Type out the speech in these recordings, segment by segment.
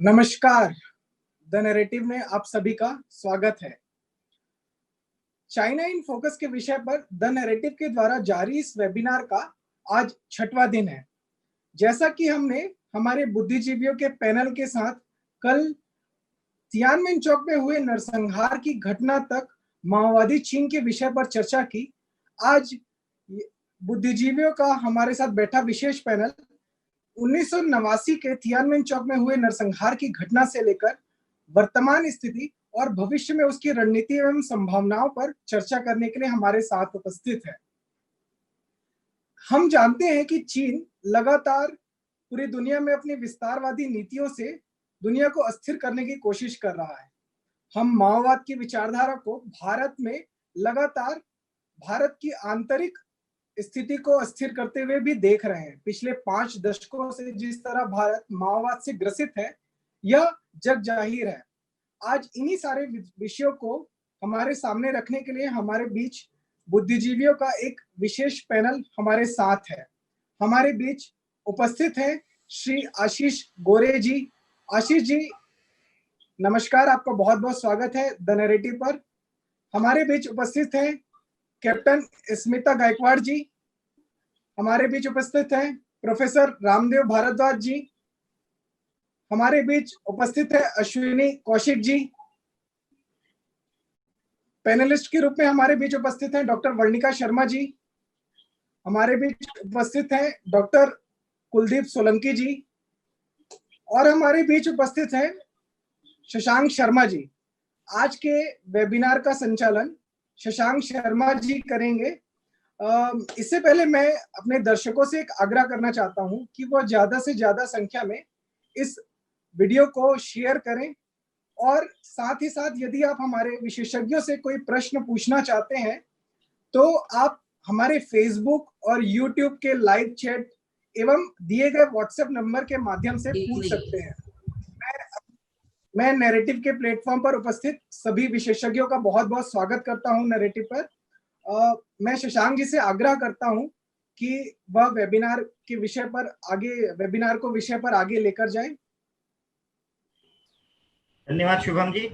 नमस्कार। The narrative में आप सभी का स्वागत है। चाइना इन फोकस के विषय पर द नैरेटिव के द्वारा जारी इस वेबिनार का आज 6वां दिन है। जैसा कि हमने हमारे बुद्धिजीवियों के पैनल के साथ कल तियानमेन चौक में हुए नरसंहार की घटना तक माओवादी चीन के विषय पर चर्चा की, आज बुद्धिजीवियों का हमारे साथ बैठा विशेष पैनल 1989 के तियानमेन चौक में हुए नरसंहार की घटना से लेकर वर्तमान स्थिति और भविष्य में उसकी रणनीति एवं संभावनाओं पर चर्चा करने के लिए हमारे साथ उपस्थित है। हम जानते हैं कि चीन लगातार पूरी दुनिया में अपनी विस्तारवादी नीतियों से दुनिया को अस्थिर करने की कोशिश कर रहा है। हम माओवाद की विचारधारा को भारत में लगातार भारत की आंतरिक स्थिति को अस्थिर करते हुए भी देख रहे हैं। पिछले 5 दशकों से जिस तरह भारत माओवाद से ग्रसित है, यह जग जाहिर है। आज इन्हीं सारे विषयों को हमारे सामने रखने के लिए हमारे बीच बुद्धिजीवियों का एक विशेष पैनल हमारे साथ है। हमारे बीच उपस्थित है श्री आशीष गोरे जी। आशीष जी, नमस्कार, आपका बहुत बहुत स्वागत है द नैरेटिव पर। हमारे बीच उपस्थित है कैप्टन स्मिता गायकवाड़ जी। हमारे बीच उपस्थित है प्रोफेसर रामदेव भारद्वाज जी। हमारे बीच उपस्थित है अश्विनी कौशिक जी। पैनलिस्ट के रूप में हमारे बीच उपस्थित है डॉक्टर वर्णिका शर्मा जी। हमारे बीच उपस्थित है डॉक्टर कुलदीप सोलंकी जी और हमारे बीच उपस्थित है शशांक शर्मा जी। आज के वेबिनार का संचालन शशांक शर्मा जी करेंगे। इससे पहले मैं अपने दर्शकों से एक आग्रह करना चाहता हूं कि वो ज्यादा से ज्यादा संख्या में इस वीडियो को शेयर करें और साथ ही साथ यदि आप हमारे विशेषज्ञों से कोई प्रश्न पूछना चाहते हैं तो आप हमारे फेसबुक और यूट्यूब के लाइव चैट एवं दिए गए व्हाट्सएप नंबर के माध्यम से पूछ सकते हैं। मैं नैरेटिव के प्लेटफॉर्म पर उपस्थित सभी विशेषज्ञों का बहुत बहुत स्वागत करता हूं नैरेटिव पर। मैं शशांक जी से आग्रह करता हूं कि वह वेबिनार को आगे लेकर जाएं। धन्यवाद शुभम जी।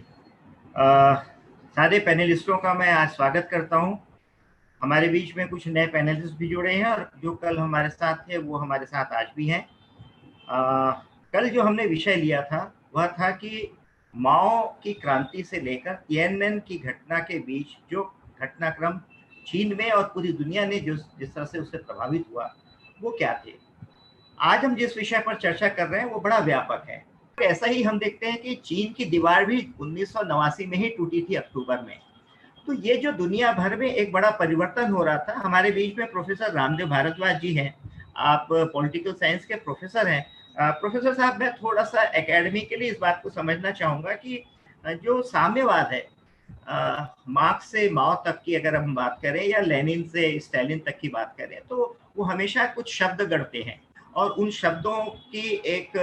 सारे पैनलिस्टों का मैं आज स्वागत करता हूं। हमारे बीच में कुछ नए पैनलिस्ट भी जुड़े हैं और जो कल हमारे साथ थे वो हमारे साथ आज भी हैं। कल जो हमने विषय लिया था वह था कि माओ की क्रांति से लेकर तियानमेन की घटना के बीच जो घटनाक्रम चीन में और पूरी दुनिया ने जिस तरह से उससे प्रभावित हुआ वो क्या थे। आज हम जिस विषय पर चर्चा कर रहे हैं वो बड़ा व्यापक है। ऐसा ही हम देखते हैं कि चीन की दीवार भी 1989 में ही टूटी थी अक्टूबर में। तो ये जो दुनिया भर में एक बड़ा परिवर्तन हो रहा था। हमारे बीच में प्रोफेसर रामदेव भारद्वाज जी हैं। आप पॉलिटिकल साइंस के प्रोफेसर हैं। प्रोफेसर साहब, मैं थोड़ा सा एकेडमिकली इस बात को समझना चाहूँगा कि जो साम्यवाद है, मार्क्स से माओ तक की अगर हम बात करें या लेनिन से स्टालिन तक की बात करें तो वो हमेशा कुछ शब्द गढ़ते हैं और उन शब्दों की एक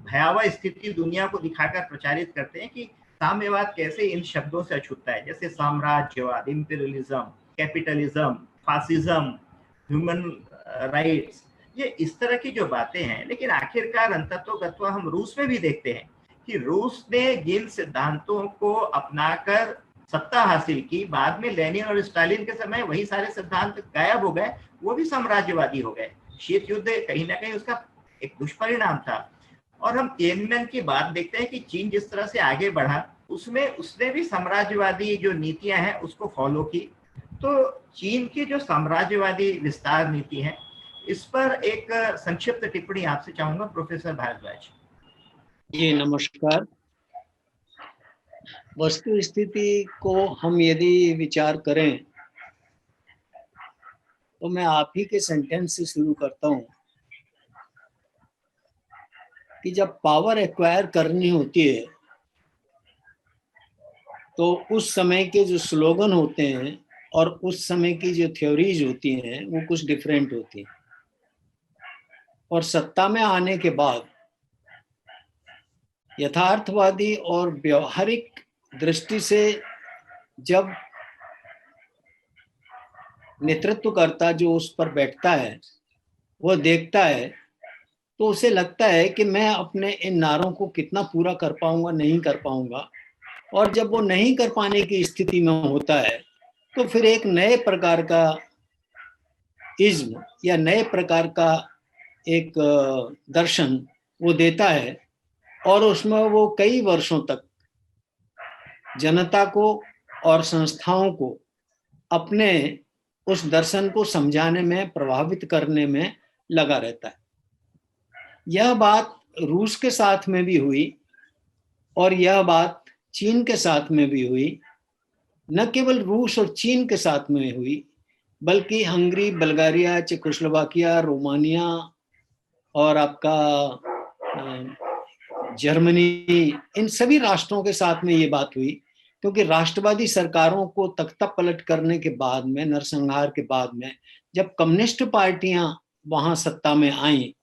भयावह स्थिति दुनिया को दिखाकर प्रचारित करते हैं कि साम्यवाद कैसे इन शब्दों से अछूता है, जैसे साम्राज्यवाद, imperialism, capitalism, fascism, human rights, ये इस तरह की जो बातें हैं। लेकिन आखिरकार अंततोगत्वा हम रूस में भी देखते हैं कि रूस ने जिन सिद्धांतों को अपनाकर सत्ता हासिल की, बाद में लेनिन और स्टालिन के समय वही सारे सिद्धांत गायब हो गए, वो भी साम्राज्यवादी हो गए। शीत युद्ध कहीं ना कहीं उसका एक दुष्परिणाम था। और हम तियानमेन की बात देखते हैं कि चीन जिस तरह से आगे बढ़ा उसमें उसने भी साम्राज्यवादी जो नीतियां हैं उसको फॉलो की। तो चीन की जो साम्राज्यवादी विस्तार नीति है इस पर एक संक्षिप्त टिप्पणी आपसे चाहूंगा प्रोफेसर भारद्वाज जी। नमस्कार। वस्तु स्थिति को हम यदि विचार करें तो मैं आप ही के सेंटेंस से शुरू करता हूं कि जब पावर एक्वायर करनी होती है तो उस समय के जो स्लोगन होते हैं और उस समय की जो थ्योरीज होती हैं वो कुछ डिफरेंट होती हैं। और सत्ता में आने के बाद यथार्थवादी और व्यवहारिक दृष्टि से जब नेतृत्वकर्ता जो उस पर बैठता है वो देखता है तो उसे लगता है कि मैं अपने इन नारों को कितना पूरा कर पाऊंगा, नहीं कर पाऊंगा। और जब वो नहीं कर पाने की स्थिति में होता है तो फिर एक नए प्रकार का इज्म या नए प्रकार का एक दर्शन वो देता है, और उसमें वो कई वर्षों तक जनता को और संस्थाओं को अपने उस दर्शन को समझाने में, प्रभावित करने में लगा रहता है। यह बात रूस के साथ में भी हुई और यह बात चीन के साथ में भी हुई। न केवल रूस और चीन के साथ में हुई, बल्कि हंगरी, बल्गारिया, चेकोस्लोवाकिया, रोमानिया और आपका जर्मनी, इन सभी राष्ट्रों के साथ में ये बात हुई। क्योंकि राष्ट्रवादी सरकारों को तख्ता पलट करने के बाद में, नरसंहार के बाद में, जब कम्युनिस्ट पार्टियां वहां सत्ता में आई,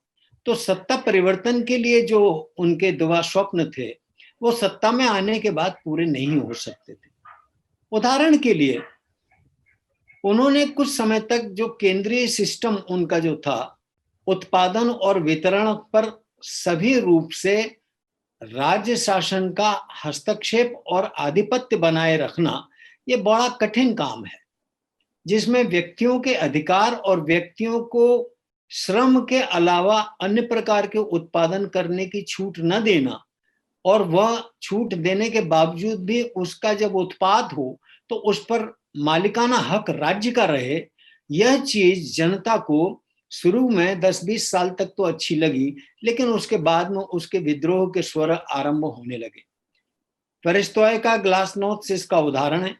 तो सत्ता परिवर्तन के लिए जो उनके दुआ स्वप्न थे वो सत्ता में आने के बाद पूरे नहीं हो सकते थे। उदाहरण के लिए, उन्होंने कुछ समय तक जो केंद्रीय सिस्टम उनका जो था, उत्पादन और वितरण पर सभी रूप से राज्य शासन का हस्तक्षेप और आधिपत्य बनाए रखना, ये बड़ा कठिन काम है, जिसमें व्यक्तियों के अधिकार और व्यक्तियों को श्रम के अलावा अन्य प्रकार के उत्पादन करने की छूट न देना, और वह छूट देने के बावजूद भी उसका जब उत्पाद हो तो उस पर मालिकाना हक राज्य का रहे। यह चीज जनता को शुरू में 10-20 साल तक तो अच्छी लगी, लेकिन उसके बाद में उसके विद्रोह के स्वर आरंभ होने लगे। पेरेस्ट्रोइका, ग्लासनोस्ट इसका उदाहरण है।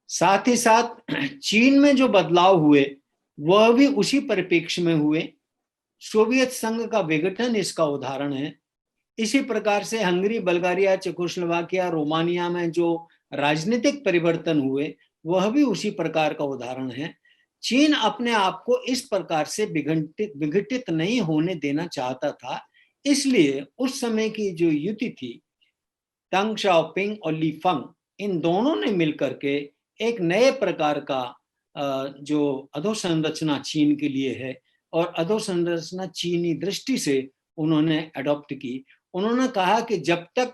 साथ ही साथ चीन में जो बदलाव हुए वह भी उसी परिप्रेक्ष्य में हुए। सोवियत संघ का विघटन इसका उदाहरण है। इसी प्रकार से हंगरी, बल्गारिया, चेकोस्लोवाकिया, रोमानिया में जो राजनीतिक परिवर्तन हुए वह भी उसी प्रकार का उदाहरण है। चीन अपने आप को इस प्रकार से विघटित नहीं होने देना चाहता था, इसलिए उस समय की जो युति थी, दंग शाओपिंग और ली फंग, इन दोनों ने मिलकर के एक नए प्रकार का जो अधोसंरचना चीन के लिए है, और अधोसंरचना चीनी दृष्टि से उन्होंने अडॉप्ट की। उन्होंने कहा कि जब तक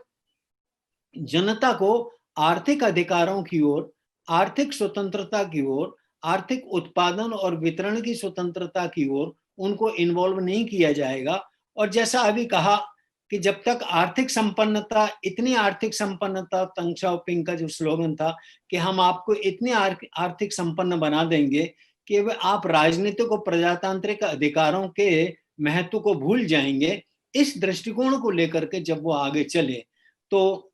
जनता को आर्थिक अधिकारों की ओर, आर्थिक स्वतंत्रता की ओर, आर्थिक उत्पादन और वितरण की स्वतंत्रता की ओर उनको इन्वॉल्व नहीं किया जाएगा, और जैसा अभी कहा कि जब तक आर्थिक संपन्नता, इतनी आर्थिक संपन्नता, दंग शाओपिंग का जो स्लोगन था कि हम आपको इतनी आर्थिक संपन्न बना देंगे कि आप राजनीतिक और प्रजातांत्रिक अधिकारों के महत्व को भूल जाएंगे, इस दृष्टिकोण को लेकर के जब वो आगे चले तो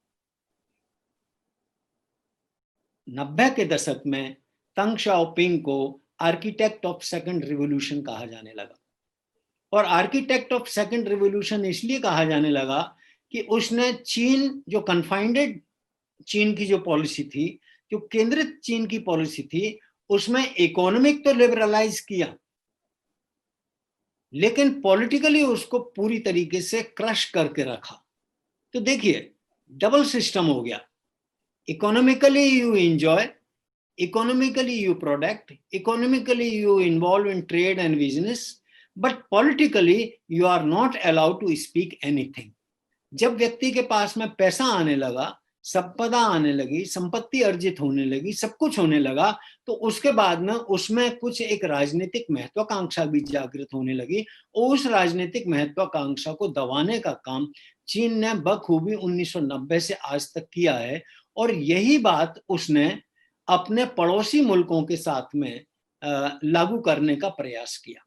90 के दशक में दंग शाओपिंग को आर्किटेक्ट ऑफ सेकंड रिवॉल्यूशन कहा जाने लगा। और आर्किटेक्ट ऑफ सेकंड रिवॉल्यूशन इसलिए कहा जाने लगा कि उसने चीन, जो कन्फाइंडेड चीन की जो पॉलिसी थी, जो केंद्रित चीन की पॉलिसी थी, उसमें इकोनॉमिक तो लिबरलाइज किया, लेकिन पॉलिटिकली उसको पूरी तरीके से क्रश करके रखा। तो देखिए, डबल सिस्टम हो गया। Economically you enjoy, economically you product, economically you involve in trade and business, but politically you are not allowed to speak anything. जब व्यक्ति के पास में पैसा आने लगा, संपदा आने लगी, संपत्ति अर्जित होने लगी, सब कुछ होने लगा, तो उसके बाद में उसमें कुछ एक राजनीतिक महत्वाकांक्षा भी जागृत होने लगी, और उस राजनीतिक महत्वाकांक्षा को दबाने का काम चीन ने बखूबी 1990 से आज तक किया है। और यही बात उसने अपने पड़ोसी मुल्कों के साथ में लागू करने का प्रयास किया।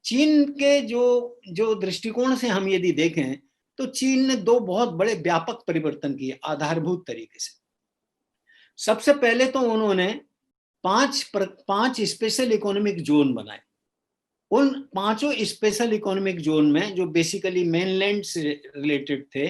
चीन के जो दृष्टिकोण से हम यदि देखें तो चीन ने दो बहुत बड़े व्यापक परिवर्तन किए आधारभूत तरीके से। सबसे पहले तो उन्होंने पांच स्पेशल इकोनॉमिक जोन बनाए। उन पांचों स्पेशल इकोनॉमिक जोन में जो बेसिकली मेनलैंड से रिलेटेड थे,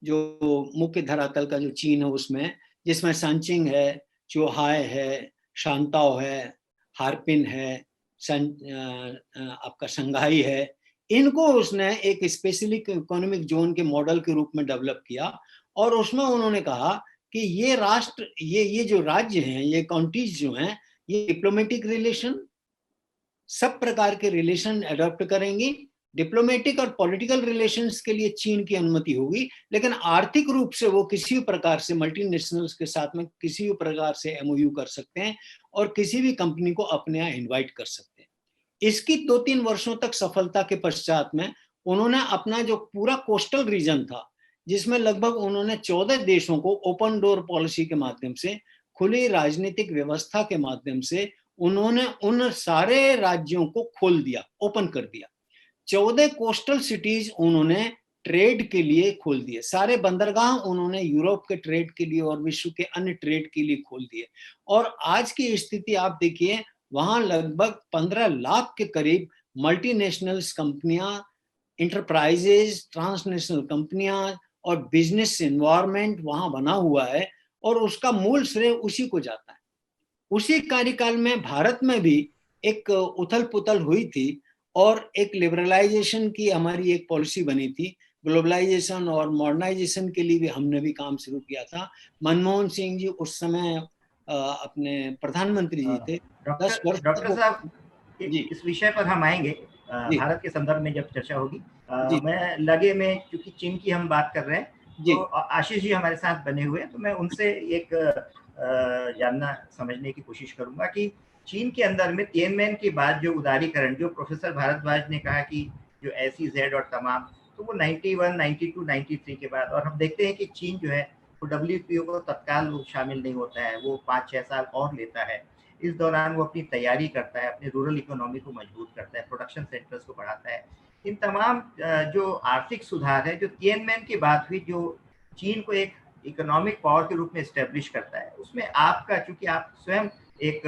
जो मुख्य धरातल का जो चीन है उसमें, जिसमें सांचिंग है, चोहाई है, शांताओ है, हार्पिन है, आपका शंघाई है, इनको उसने एक स्पेशली इकोनॉमिक जोन के मॉडल के रूप में डेवलप किया। और उसमें उन्होंने कहा कि ये राष्ट्र, ये जो राज्य हैं, ये काउंटीज जो हैं, ये डिप्लोमेटिक रिलेशन, सब प्रकार के रिलेशन अडॉप्ट करेंगी, डिप्लोमेटिक और पॉलिटिकल रिलेशंस के लिए चीन की अनुमति होगी, लेकिन आर्थिक रूप से वो किसी भी प्रकार से मल्टीनेशनल्स के साथ में किसी भी प्रकार से एमओयू कर सकते हैं और किसी भी कंपनी को अपने यहाँ इन्वाइट कर सकते हैं। इसकी 2-3 वर्षों तक सफलता के पश्चात में उन्होंने अपना जो पूरा कोस्टल रीजन था, जिसमें लगभग उन्होंने 14 देशों को ओपन डोर पॉलिसी के माध्यम से, खुली राजनीतिक व्यवस्था के माध्यम से उन्होंने उन सारे राज्यों को खोल दिया, ओपन कर दिया। 14 कोस्टल सिटीज उन्होंने ट्रेड के लिए खोल दिए, सारे बंदरगाह उन्होंने यूरोप के ट्रेड के लिए और विश्व के अन्य ट्रेड के लिए खोल दिए। और आज की स्थिति आप देखिए, वहां लगभग 15 लाख के करीब मल्टीनेशनल्स कंपनियां, इंटरप्राइजेज, ट्रांसनेशनल कंपनियां और बिजनेस एनवायरनमेंट वहां बना हुआ है, और उसका मूल श्रेय उसी को जाता है। उसी कार्यकाल में भारत में भी एक उथल पुथल हुई थी और एक लिबरलाइजेशन की हमारी एक पॉलिसी बनी थी। ग्लोबलाइजेशन और मॉडर्नाइजेशन के लिए भी हमने भी काम शुरू किया था। मनमोहन सिंह जी उस समय अपने प्रधानमंत्री जी थे। 10 वर्ष डॉक्टर साहब, जी इस विषय पर हम आएंगे भारत के संदर्भ में जब चर्चा होगी। मैं लगे में, क्योंकि चीन की हम बात कर रहे हैं, तो आशीष जी हमारे साथ बने हुए हैं, तो मैं उनसे एक जानना समझने की कोशिश करूंगा कि चीन के अंदर में तिएनमेन के बाद जो उदारीकरण, जो प्रोफेसर भारद्वाज ने कहा कि जो SEZ और तमाम, तो वो 91, 92, 93 के बाद, और हम देखते हैं कि चीन जो है वो WTO को तत्काल वो शामिल नहीं होता है, वो 5-6 साल और लेता है। इस दौरान वो अपनी तैयारी करता है, अपनी रूरल इकोनॉमी को मजबूत करता है, प्रोडक्शन सेंटर्स को बढ़ाता है। इन तमाम जो आर्थिक सुधार है जो तिएनमेन के बाद हुई, जो चीन को एक इकोनॉमिक पावर के रूप में एस्टेब्लिश करता है, उसमें आपका, चूंकि आप स्वयं एक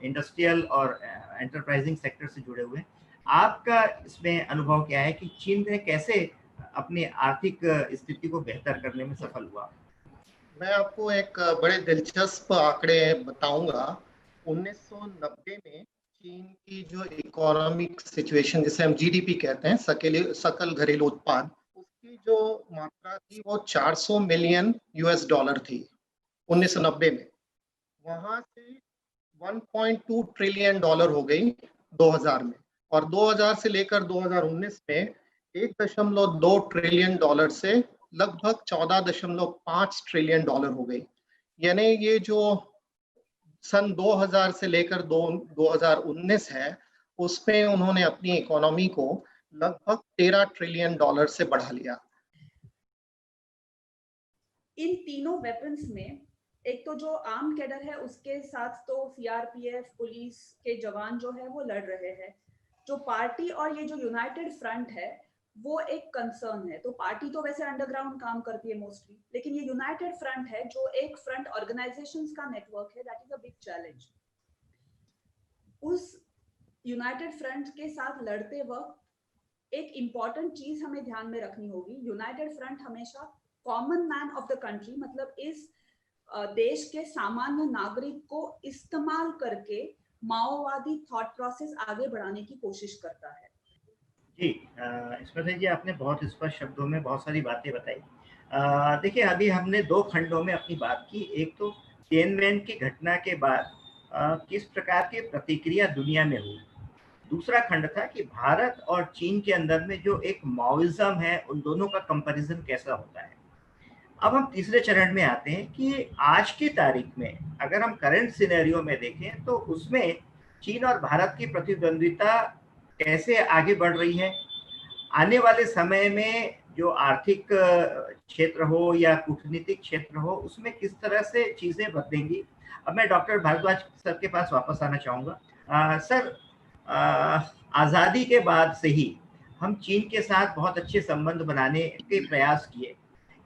इंडस्ट्रियल और एंटरप्राइजिंग सेक्टर से जुड़े हुए हैं, आपका इसमें अनुभव क्या है कि चीन ने कैसे अपनी आर्थिक स्थिति को बेहतर करने में सफल हुआ? मैं आपको एक बड़े दिलचस्प आंकड़े बताऊंगा। 1990 में चीन की जो इकोनॉमिक सिचुएशन, जिसे हम GDP कहते हैं, सकल घरेलू उत्पाद, उसकी जो मात्रा थी वो $400 मिलियन थी 1990 में। वहां से 1.2 ट्रिलियन डॉलर हो गई 2000 में, और 2000 से लेकर 2019 में 1.2 ट्रिलियन डॉलर से लगभग 14.5 ट्रिलियन डॉलर हो गई। यानी ये जो सन 2000 से लेकर 2019 है, उसमें उन्होंने अपनी इकोनॉमी को लगभग 13 ट्रिलियन डॉलर से बढ़ा लिया। इन तीनों वेपन्स में एक तो जो आर्म कैडर है, उसके साथ तो CRPF पुलिस के जवान जो है वो लड़ रहे हैं। जो पार्टी और ये जो यूनाइटेड फ्रंट है वो एक कंसर्न है। तो पार्टी तो वैसे अंडरग्राउंड काम करती है मोस्टली, लेकिन ये यूनाइटेड फ्रंट है जो एक फ्रंट ऑर्गेनाइजेशंस का नेटवर्क है, that is a big challenge. उस यूनाइटेड फ्रंट के साथ लड़ते वक्त एक इम्पॉर्टेंट चीज हमें ध्यान में रखनी होगी। यूनाइटेड फ्रंट हमेशा common man of the country, मतलब इस देश के सामान्य नागरिक को इस्तेमाल करके माओवादी थॉट प्रोसेस आगे बढ़ाने की कोशिश करता है। जी, स्मृति जी, आपने बहुत स्पष्ट शब्दों में बहुत सारी बातें बताई। देखिए, अभी हमने 2 खंडों में अपनी बात की। एक तो तिएनमेन की घटना के बाद किस प्रकार की प्रतिक्रिया दुनिया में हुई। दूसरा खंड था कि भारत और चीन के अंदर में जो एक माओइज्म है, उन दोनों का कंपैरिजन कैसा होता है। अब हम तीसरे चरण में आते हैं कि आज की तारीख में अगर हम करंट सिनेरियो में देखें तो उसमें चीन और भारत की प्रतिद्वंद्विता कैसे आगे बढ़ रही है। आने वाले समय में जो आर्थिक क्षेत्र हो या कूटनीतिक क्षेत्र हो, उसमें किस तरह से चीजें बदलेंगी। अब मैं डॉक्टर भारद्वाज सर के पास वापस आना चाहूँगा। सर, आज़ादी के बाद से ही हम चीन के साथ बहुत अच्छे संबंध बनाने के प्रयास किए।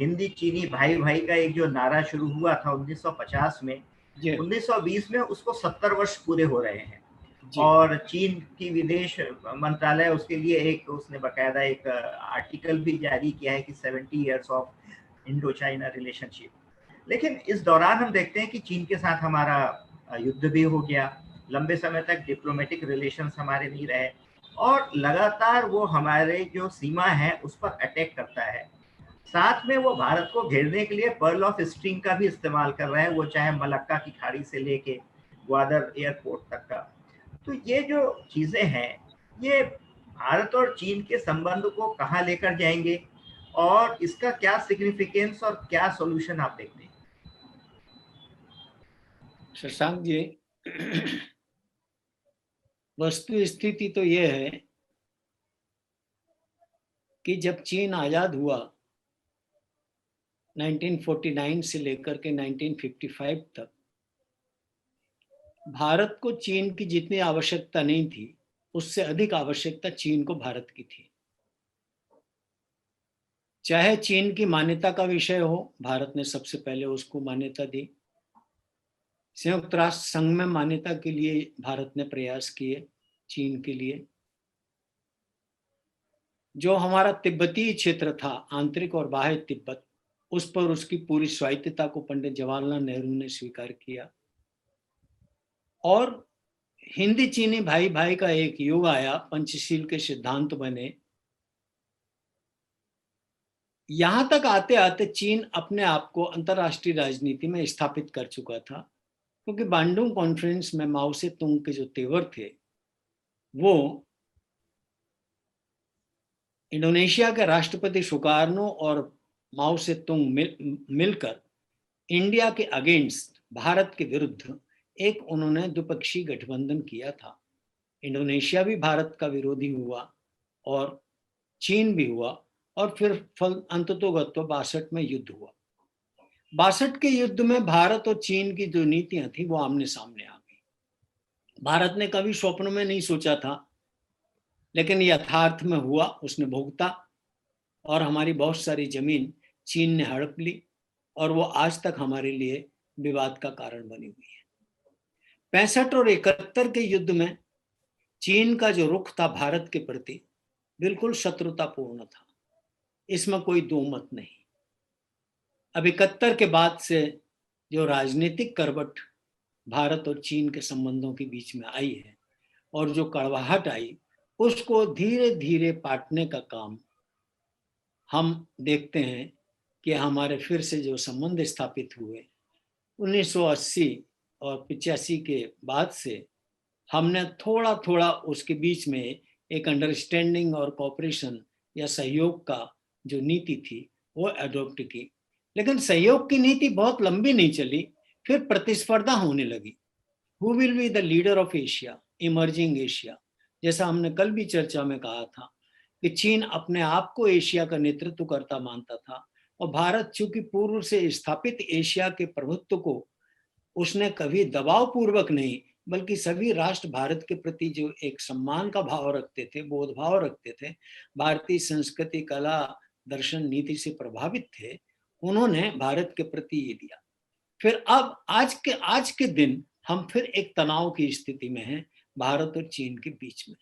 हिंदी चीनी भाई भाई का एक जो नारा शुरू हुआ था 1950 में, 1920 में उसको 70 वर्ष पूरे हो रहे हैं। और चीन की विदेश मंत्रालय उसके लिए उसने बाकायदा एक आर्टिकल भी जारी किया है कि 70 years of Indo China relationship. लेकिन इस दौरान हम देखते हैं कि चीन के साथ हमारा युद्ध भी हो गया, लंबे समय तक डिप्लोमेटिक रिलेशंस हमारे नहीं रहे, और लगातार वो हमारे जो सीमा है उस पर अटैक करता है। साथ में वो भारत को घेरने के लिए पर्ल ऑफ स्ट्रिंग का भी इस्तेमाल कर रहे हैं, वो चाहे मलक्का की खाड़ी से लेके ग्वादर एयरपोर्ट तक का। तो ये जो चीजें हैं, ये भारत और चीन के संबंध को कहाँ लेकर जाएंगे और इसका क्या सिग्निफिकेंस और क्या सॉल्यूशन आप देखते हैं? शशांक जी, वस्तु स्थिति तो यह है कि जब चीन आजाद हुआ 1949 से लेकर के 1955 तक, भारत को चीन की जितनी आवश्यकता नहीं थी उससे अधिक आवश्यकता चीन को भारत की थी। चाहे चीन की मान्यता का विषय हो, भारत ने सबसे पहले उसको मान्यता दी। संयुक्त राष्ट्र संघ में मान्यता के लिए भारत ने प्रयास किए चीन के लिए। जो हमारा तिब्बतीय क्षेत्र था, आंतरिक और बाह्य तिब्बत, उस पर उसकी पूरी स्वायत्तता को पंडित जवाहरलाल नेहरू ने स्वीकार किया। और हिंदी चीनी भाई भाई का एक युग आया, पंचशील के सिद्धांत बने। यहां तक आते आते चीन अपने आप को अंतरराष्ट्रीय राजनीति में स्थापित कर चुका था, क्योंकि बांडुंग कॉन्फ्रेंस में माओ से तुंग के जो तेवर थे वो इंडोनेशिया के राष्ट्रपति सुकार्नो और माओ से तुंग मिलकर इंडिया के अगेंस्ट, भारत के विरुद्ध एक उन्होंने द्विपक्षीय गठबंधन किया था। इंडोनेशिया भी भारत का विरोधी हुआ और चीन भी हुआ, और फिर फल अंततोगत्वा 62 में युद्ध हुआ। 62 के युद्ध में भारत और चीन की जो नीतियां थी वो आमने सामने आ गई। भारत ने कभी स्वप्न में नहीं सोचा था, लेकिन यथार्थ में हुआ, उसने भुगता, और हमारी बहुत सारी जमीन चीन ने हड़प ली और वो आज तक हमारे लिए विवाद का कारण बनी हुई है। 65 और 71 के युद्ध में चीन का जो रुख था भारत के प्रति बिल्कुल शत्रुतापूर्ण था, इसमें कोई दो मत नहीं। अब 71 के बाद से जो राजनीतिक करवट भारत और चीन के संबंधों के बीच में आई है और जो कड़वाहट आई, उसको धीरे धीरे पाटने का काम हम देखते हैं कि हमारे फिर से जो संबंध स्थापित हुए 1980 और 85 के बाद से, हमने थोड़ा थोड़ा उसके बीच में एक अंडरस्टैंडिंग और कोऑपरेशन या सहयोग का जो नीति थी वो अडॉप्ट की। लेकिन सहयोग की नीति बहुत लंबी नहीं चली, फिर प्रतिस्पर्धा होने लगी। Who will be the leader of Asia, emerging Asia, जैसा हमने कल भी चर्चा में कहा था कि चीन अपने आप को एशिया का नेतृत्व करता मानता था, और भारत चूंकि पूर्व से स्थापित एशिया के प्रभुत्व को उसने कभी दबाव पूर्वक नहीं, बल्कि सभी राष्ट्र भारत के प्रति जो एक सम्मान का भाव रखते थे, बोध भाव रखते थे, भारतीय संस्कृति, कला, दर्शन, नीति से प्रभावित थे, उन्होंने भारत के प्रति ये दिया। फिर अब आज के दिन हम फिर एक तनाव की स्थिति में हैं भारत और चीन के बीच में।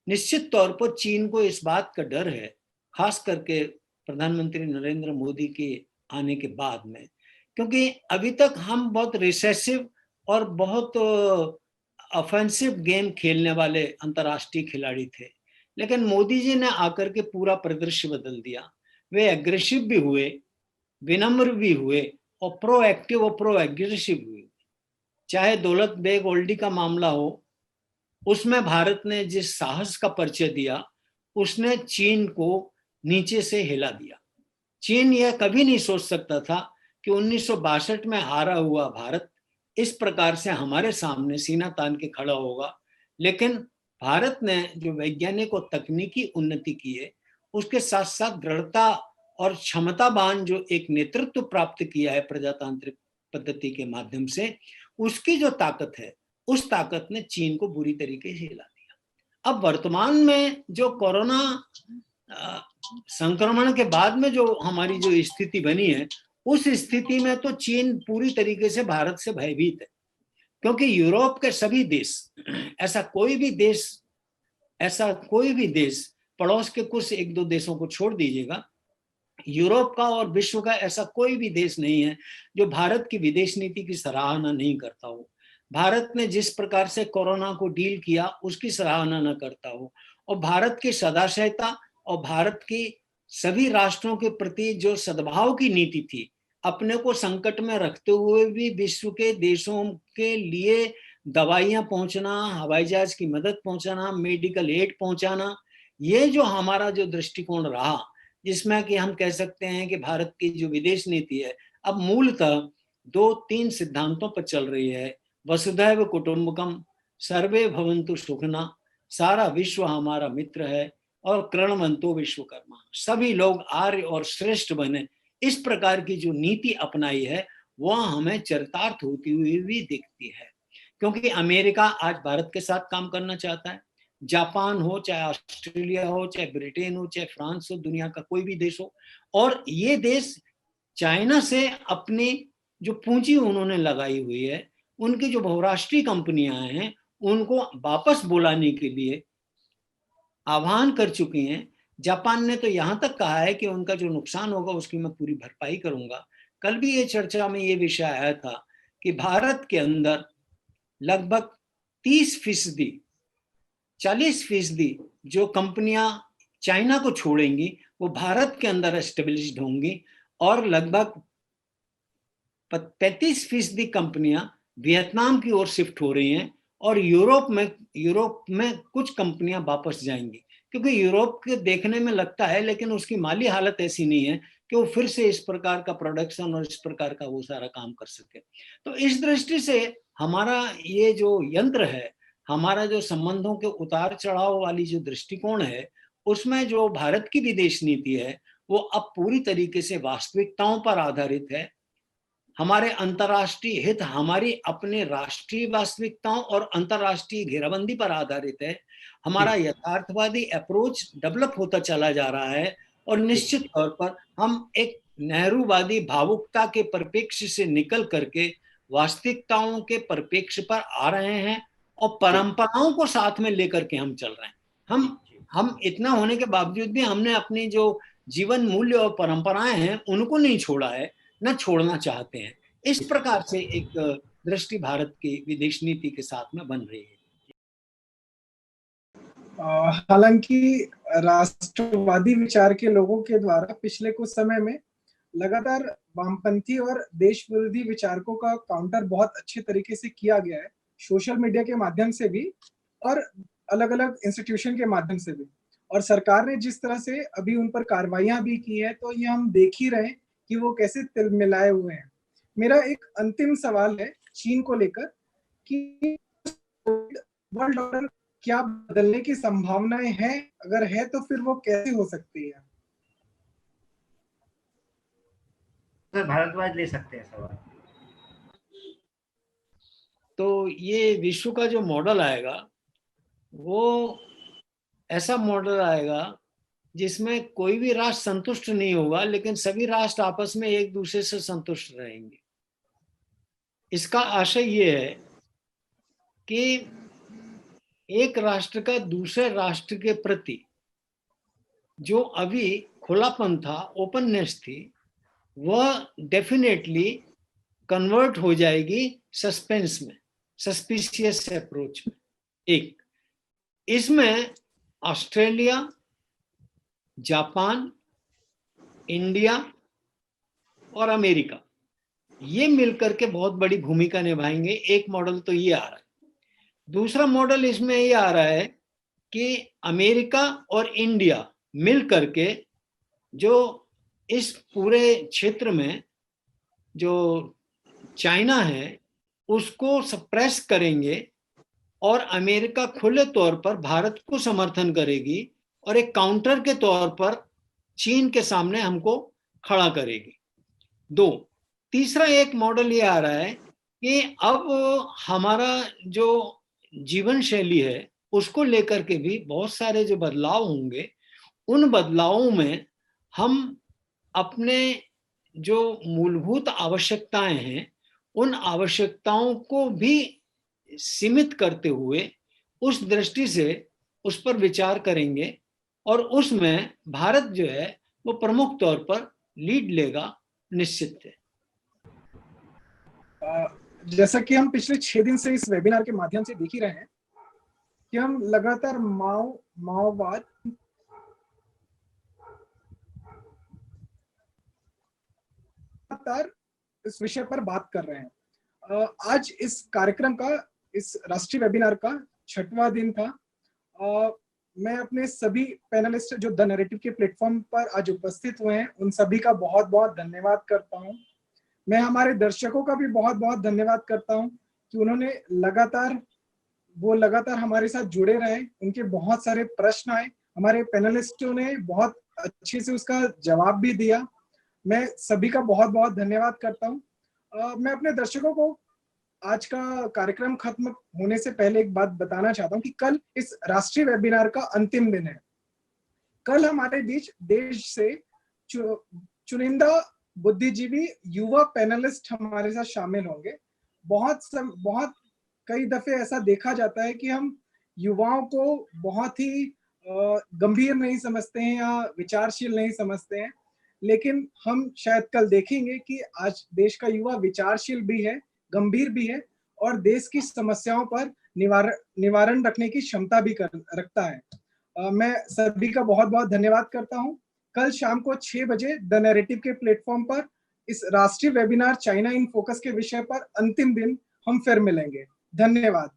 निश्चित तौर पर चीन को इस बात का डर है, खास करके प्रधानमंत्री नरेंद्र मोदी के आने के बाद में, क्योंकि अभी तक हम बहुत रिसेसिव और बहुत ऑफेंसिव गेम खेलने वाले अंतर्राष्ट्रीय खिलाड़ी थे, लेकिन मोदी जी ने आकर के पूरा परिदृश्य बदल दिया। वे एग्रेसिव भी हुए, विनम्र भी हुए, और प्रोएक्टिव और प्रो एग्रेसिव हुए। चाहे दौलत बेग ओल्डी का मामला हो, उसमें भारत ने जिस साहस का परिचय दिया, उसने चीन को नीचे से हिला दिया। चीन यह कभी नहीं सोच सकता था कि 1962 में हारा हुआ भारत इस प्रकार से हमारे सामने सीना तान के खड़ा होगा। लेकिन भारत ने जो वैज्ञानिक और तकनीकी उन्नति की है, उसके साथ साथ दृढ़ता और क्षमतावान जो एक नेतृत्व प्राप्त किया है प्रजातांत्रिक पद्धति के माध्यम से, उसकी जो ताकत है, उस ताकत ने चीन को बुरी तरीके से हिला दिया। अब वर्तमान में जो कोरोना संक्रमण के बाद में जो हमारी जो स्थिति बनी है, उस स्थिति में तो चीन पूरी तरीके से भारत से भयभीत है, क्योंकि यूरोप के सभी देश, ऐसा कोई भी देश पड़ोस के कुछ एक दो देशों को छोड़ दीजिएगा, यूरोप का और विश्व का ऐसा कोई भी देश नहीं है जो भारत की विदेश नीति की सराहना नहीं करता हो, भारत ने जिस प्रकार से कोरोना को डील किया उसकी सराहना न करता हो, और भारत की सदाशयता और भारत की सभी राष्ट्रों के प्रति जो सद्भाव की नीति थी, अपने को संकट में रखते हुए भी विश्व के देशों के लिए दवाइयां पहुंचना, हवाई जहाज की मदद पहुंचाना, मेडिकल एड पहुंचाना, ये जो हमारा जो दृष्टिकोण रहा, जिसमें कि हम कह सकते हैं कि भारत की जो विदेश नीति है अब मूलतः 2-3 सिद्धांतों पर चल रही है। वसुधैव कुटुंबकम, सर्वे भवन्तु सुखिनः, सारा विश्व हमारा मित्र है, और कृण्वन्तो विश्वकर्मा, सभी लोग आर्य और श्रेष्ठ बने। इस प्रकार की जो नीति अपनाई है वह हमें चरितार्थ होती हुई भी दिखती है, क्योंकि अमेरिका आज भारत के साथ काम करना चाहता है। जापान हो, चाहे ऑस्ट्रेलिया हो, चाहे ब्रिटेन हो, चाहे फ्रांस हो, दुनिया का कोई भी देश हो, और ये देश चाइना से अपनी जो पूंजी उन्होंने लगाई हुई है, उनकी जो बहुराष्ट्रीय कंपनियां हैं, उनको वापस बुलाने के लिए आह्वान कर चुकी हैं। जापान ने तो यहां तक कहा है कि उनका जो नुकसान होगा उसकी मैं पूरी भरपाई करूंगा। कल भी ये चर्चा में ये विषय आया था कि भारत के अंदर लगभग 30%, 40% जो कंपनियां चाइना को छोड़ेंगी वो भारत के अंदर एस्टेब्लिश्ड होंगी, और लगभग 35% कंपनियां वियतनाम की ओर शिफ्ट हो रही हैं, और यूरोप में कुछ कंपनियां वापस जाएंगी, क्योंकि यूरोप के देखने में लगता है लेकिन उसकी माली हालत ऐसी नहीं है कि वो फिर से इस प्रकार का प्रोडक्शन और इस प्रकार का वो सारा काम कर सके। तो इस दृष्टि से हमारा ये जो यंत्र है, हमारा जो संबंधों के उतार चढ़ाव वाली जो दृष्टिकोण है, उसमें जो भारत की विदेश नीति है वो अब पूरी तरीके से वास्तविकताओं पर आधारित है। हमारे अंतर्राष्ट्रीय हित हमारी अपने राष्ट्रीय वास्तविकताओं और अंतर्राष्ट्रीय घेराबंदी पर आधारित है। हमारा यथार्थवादी अप्रोच डेवलप होता चला जा रहा है, और निश्चित तौर पर हम एक नेहरूवादी भावुकता के परिप्रेक्ष्य से निकल करके वास्तविकताओं के परिप्रेक्ष्य पर आ रहे हैं, और परंपराओं को साथ में लेकर के हम चल रहे हैं। हम इतना होने के बावजूद भी हमने अपनी जो जीवन मूल्य और परंपराएं हैं उनको नहीं छोड़ा है, न छोड़ना चाहते हैं। इस प्रकार से एक दृष्टि भारत की विदेश नीति के साथ में बन रही है। हालांकि राष्ट्रवादी विचार के लोगों के द्वारा पिछले कुछ समय में लगातार वामपंथी और देश विरोधी विचारकों का काउंटर बहुत अच्छे तरीके से किया गया है, सोशल मीडिया के माध्यम से भी और अलग अलग इंस्टीट्यूशन के माध्यम से भी, और सरकार ने जिस तरह से अभी उन पर कार्रवाइयां भी की है, तो ये हम देख ही रहे हैं कि वो कैसे तिल मिलाए हुए हैं। मेरा एक अंतिम सवाल है चीन को लेकर कि वर्ल्ड ऑर्डर क्या बदलने की संभावनाएं हैं, अगर है तो फिर वो कैसे हो सकती है? सर भारद्वाज ले सकते हैं सवाल। तो ये विश्व का जो मॉडल आएगा वो ऐसा मॉडल आएगा जिसमें कोई भी राष्ट्र संतुष्ट नहीं होगा, लेकिन सभी राष्ट्र आपस में एक दूसरे से संतुष्ट रहेंगे। इसका आशय ये है कि एक राष्ट्र का दूसरे राष्ट्र के प्रति जो अभी खुलापन था, ओपननेस थी, वह डेफिनेटली कन्वर्ट हो जाएगी सस्पेंस में, सस्पिशियस अप्रोच में। एक इसमें ऑस्ट्रेलिया, जापान, इंडिया और अमेरिका ये मिलकर के बहुत बड़ी भूमिका निभाएंगे। एक मॉडल तो ये आ रहा है। दूसरा मॉडल इसमें ये आ रहा है कि अमेरिका और इंडिया मिल करके जो इस पूरे क्षेत्र में जो चाइना है उसको सप्रेस करेंगे, और अमेरिका खुले तौर पर भारत को समर्थन करेगी और एक काउंटर के तौर पर चीन के सामने हमको खड़ा करेगी। दो, तीसरा एक मॉडल ये आ रहा है कि अब हमारा जो जीवन शैली है उसको लेकर के भी बहुत सारे जो बदलाव होंगे, उन बदलावों में हम अपने जो मूलभूत आवश्यकताएं हैं उन आवश्यकताओं को भी सीमित करते हुए उस दृष्टि से उस पर विचार करेंगे, और उसमें भारत जो है वो प्रमुख तौर पर लीड लेगा, निश्चित है। जैसा कि हम पिछले 6 दिन से इस वेबिनार के माध्यम से देख ही रहे हैं कि हम लगातार माओवाद इस विषय पर बात कर रहे हैं। आज इस कार्यक्रम का, इस राष्ट्रीय वेबिनार का 6वां दिन था। मैं अपने सभी पैनलिस्ट जो द नैरेटिव के प्लेटफॉर्म पर आज उपस्थित हुए हैं उन सभी का बहुत बहुत धन्यवाद करता हूं। मैं हमारे दर्शकों का भी बहुत बहुत धन्यवाद करता हूं कि उन्होंने लगातार हमारे साथ जुड़े रहे। उनके बहुत सारे प्रश्न आए, हमारे पैनलिस्टों ने बहुत अच्छे से उसका जवाब भी दिया। मैं सभी का बहुत बहुत धन्यवाद करता हूं। मैं अपने दर्शकों को आज का कार्यक्रम खत्म होने से पहले एक बात बताना चाहता हूं कि कल इस राष्ट्रीय वेबिनार का अंतिम दिन है। कल हमारे बीच देश से चुनिंदा बुद्धिजीवी युवा पैनलिस्ट हमारे साथ शामिल होंगे। बहुत कई दफे ऐसा देखा जाता है कि हम युवाओं को बहुत ही गंभीर नहीं समझते हैं या विचारशील नहीं समझते हैं, लेकिन हम शायद कल देखेंगे कि आज देश का युवा विचारशील भी है, गंभीर भी है और देश की समस्याओं पर निवारण रखने की क्षमता भी रखता है। मैं सभी का बहुत बहुत धन्यवाद करता हूं। कल शाम को 6 बजे द नैरेटिव के प्लेटफॉर्म पर इस राष्ट्रीय वेबिनार चाइना इन फोकस के विषय पर अंतिम दिन हम फिर मिलेंगे। धन्यवाद।